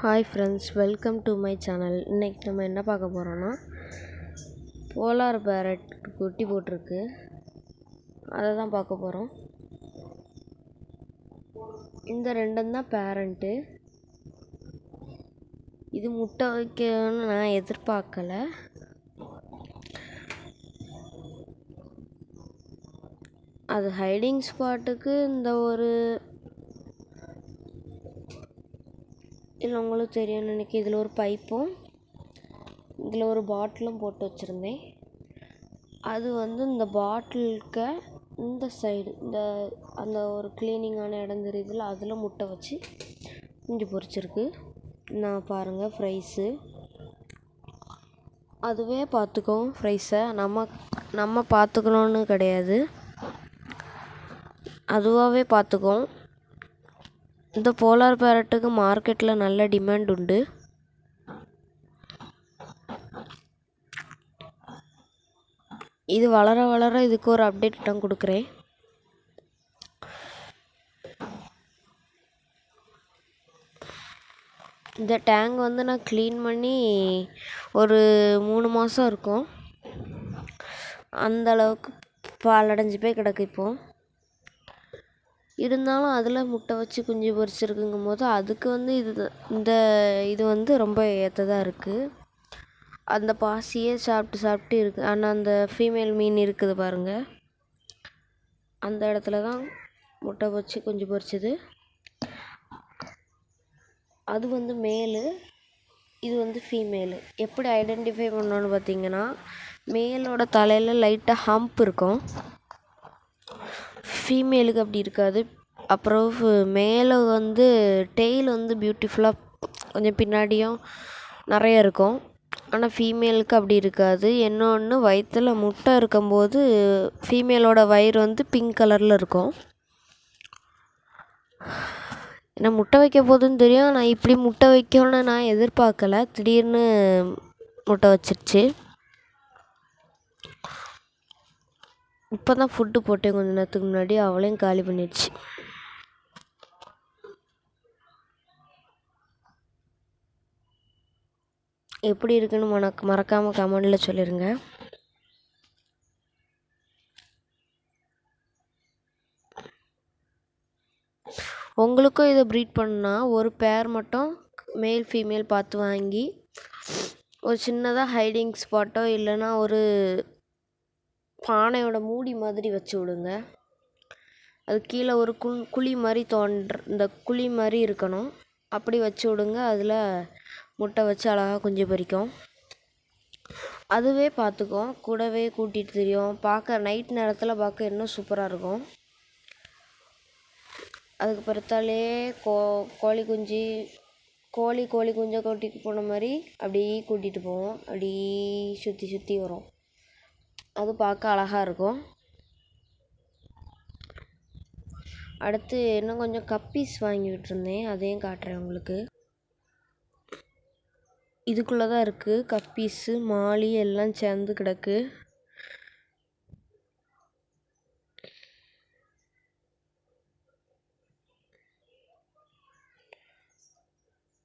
Hi friends, welcome to my channel. இன்றைக்கி நம்ம என்ன பார்க்க போகிறோன்னா, போலார் பேரட் குட்டி போட்டிருக்கு, அதை தான் பார்க்க போகிறோம். இந்த ரெண்டும் தான் பேரண்ட்டு. இது முட்டை வைக்கணும்னு நான் எதிர்பார்க்கல. அது ஹைடிங் ஸ்பாட்டுக்கு இந்த ஒரு இல்லை உங்களுக்கு தெரியும்னு நினைக்கிறேன். இதில் ஒரு பைப்பும் இதில் ஒரு பாட்டிலும் போட்டு வச்சுருந்தேன். அது இந்த பாட்டிலுக்கு இந்த சைடு அந்த ஒரு க்ளீனிங்கான இடம் தெரியுதுல, அதில் முட்டை வச்சு குஞ்சு பொரிச்சிருக்கு. நான் பாருங்கள் ஃப்ரைஸு அதுவே பார்த்துக்கோம். ஃப்ரைஸை நம்ம பார்த்துக்கணுன்னு கிடையாது, அதுவாகவே பார்த்துக்கோம். இந்த போலார் பேரட்டுக்கு மார்க்கெட்டில் நல்ல டிமாண்ட் உண்டு. இது வளர வளர இதுக்கு ஒரு அப்டேட் தான் கொடுக்குறேன். இந்த டேங்க் நான் க்ளீன் பண்ணி ஒரு 3 மாதம் இருக்கும். அந்தளவுக்கு பாலடைஞ்சு போய் கிடக்கு. இப்போது இருந்தாலும் அதில் முட்டை வச்சு குஞ்சு பொரிச்சிருக்குங்கும் போது அதுக்கு இது ரொம்ப ஏற்றதாக இருக்குது. அந்த பாசியே சாப்பிட்டு இருக்குது. ஆனால் அந்த ஃபீமேல் மீன் இருக்குது பாருங்கள், அந்த இடத்துல தான் முட்டை வச்சு குஞ்சு பொரிச்சது. அது மேலு, இது ஃபீமேலு. எப்படி ஐடென்டிஃபை பண்ணோன்னு பார்த்தீங்கன்னா, மேலோட தலையில் லைட்டாக ஹம்ப் இருக்கும், ஃபீமேலுக்கு அப்படி இருக்காது. அப்புறம் மேலே டெய்ல் பியூட்டிஃபுல்லாக கொஞ்சம் பின்னாடியும் நிறைய இருக்கும். ஆனால் ஃபீமேலுக்கு அப்படி இருக்காது. இன்னொன்று, வயிற்றில் முட்டை இருக்கும்போது ஃபீமேலோட வயிறு பிங்க் கலரில் இருக்கும். ஏன்னா முட்டை வைக்க போகுதுன்னு தெரியும். நான் இப்படி முட்டை வைக்கணும்னு நான் எதிர்பார்க்கல. திடீர்னு முட்டை வச்சிருச்சு. இப்போ தான் ஃபுட்டு போட்டேன் கொஞ்ச நேரத்துக்கு முன்னாடி, அவளையும் காலி பண்ணிடுச்சு. எப்படி இருக்குன்னு மறக்காமல் கமெண்டில் சொல்லிடுங்க. உங்களுக்கும் இதை ப்ரீட் பண்ணால் ஒரு பேர் மட்டும் மேல் ஃபீமேல் பார்த்து வாங்கி ஒரு சின்னதாக ஹைடிங் ஸ்பாட்டோ இல்லைன்னா ஒரு பானையோட மூடி மாதிரி வச்சு விடுங்க. அது கீழே ஒரு குழி மாதிரி இந்த குழி மாதிரி இருக்கணும். அப்படி வச்சு விடுங்க. அதில் முட்டை வச்சு அழகாக குஞ்சு பொரிக்கும். அதுவே பார்த்துக்கும், கூடவே கூட்டிகிட்டு தெரியும். நைட் நேரத்தில் பார்க்க இன்னும் சூப்பராக இருக்கும். அதுக்கு பிறத்தாலே கோழி குஞ்சை கூட்டிகிட்டு போன மாதிரி அப்படியே கூட்டிகிட்டு போவோம். அப்படியே சுற்றி வரும். அது பார்க்க அழகாக இருக்கும். அடுத்து இன்னும் கொஞ்சம் கப்பீஸ் வாங்கி விட்டுருந்தேன், அதையும் காட்டுறேன் உங்களுக்கு. இதுக்குள்ளே தான் இருக்குது. கப்பீஸு மாலி எல்லாம் சேர்ந்து கிடக்கு.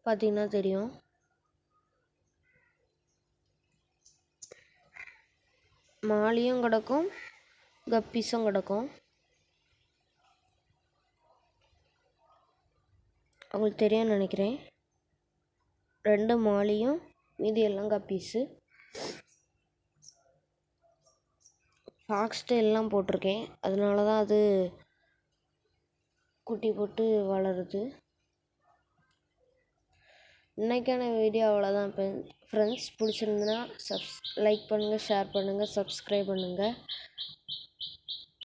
பார்த்தீங்கன்னா தெரியும். மாலியும் கிடக்கும், கப்பீஸும் கிடக்கும். உங்களுக்கு தெரியும்னு நினைக்கிறேன். 2 மாலியும் மீதி எல்லாம் கப்பீஸு. ஃபாக்ஸ் டெயில்லாம் போட்டிருக்கேன், அதனால தான் அது குட்டி போட்டு வளருது. இன்றைக்கான வீடியோ அவ்வளோதான் ஃப்ரெண்ட்ஸ். பிடிச்சிருந்துன்னா லைக் பண்ணுங்கள், ஷேர் பண்ணுங்கள், சப்ஸ்கிரைப் பண்ணுங்கள்.